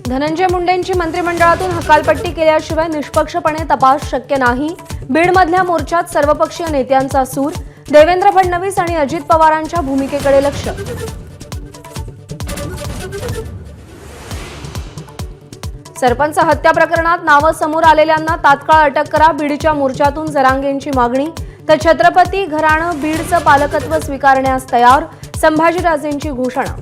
धनंजय मुंडेंची मंत्रिमंडळातून हकालपट्टी केल्याशिवाय निष्पक्षपणे तपास शक्य नाही. बीडमधल्या मोर्चात सर्वपक्षीय नेत्यांचा सूर. देवेंद्र फडणवीस आणि अजित पवारांच्या भूमिकेकडे लक्ष. सरपंच हत्या प्रकरणात नावं समोर आलेल्यांना तात्काळ अटक करा. बीडच्या मोर्चातून जरांगेंची मागणी. तर छत्रपती घराणं बीडचं पालकत्व स्वीकारण्यास तयार. संभाजीराजेंची घोषणा.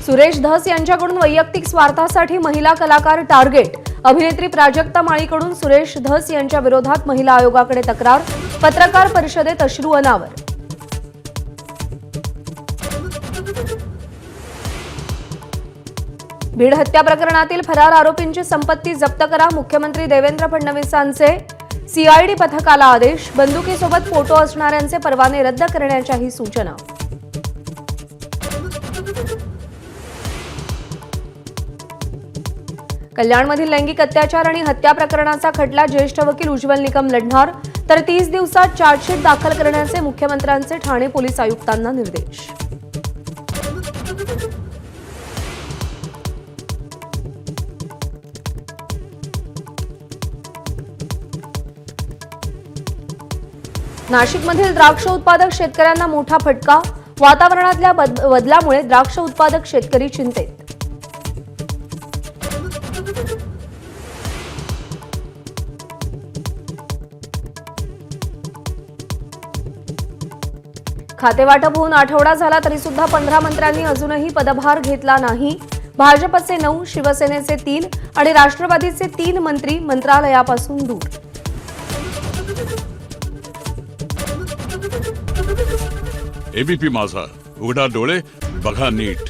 सुरेश धस यांच्याकडून वैयक्तिक स्वार्थासाठी महिला कलाकार टार्गेट. अभिनेत्री प्राजक्ता माळीकडून सुरेश धस यांच्या विरोधात महिला आयोगाकडे तक्रार. पत्रकार परिषदेत अश्रू अनावर. बीड हत्या प्रकरणातील फरार आरोपींची संपत्ती जप्त करा. मुख्यमंत्री देवेंद्र फडणवीसांचे सीआयडी पथकाला आदेश. बंदुकीसोबत फोटो असणाऱ्यांचे परवाने रद्द करण्याच्याही सूचना. कल्याणमधील लैंगिक अत्याचार आणि हत्या प्रकरणाचा खटला ज्येष्ठ वकील उज्ज्वल निकम लढणार. तर 30 दिवसात चार्जशीट दाखल करण्याचे मुख्यमंत्र्यांचे ठाणे पोलीस आयुक्तांना निर्देश. नाशिकमधील द्राक्ष उत्पादक शेतकऱ्यांना मोठा फटका. वातावरणातल्या बदलामुळे द्राक्ष उत्पादक शेतकरी चिंतेत. खातेवाटप होऊन आठवडा झाला तरी सुद्धा 15 मंत्र्यांनी अजूनही पदभार घेतला नाही. भाजपचे 9, शिवसेनेचे 3 आणि राष्ट्रवादीचे 3 मंत्री मंत्रालयापासून दूर. एबीपी माझा, उघडा डोळे बघा नीट.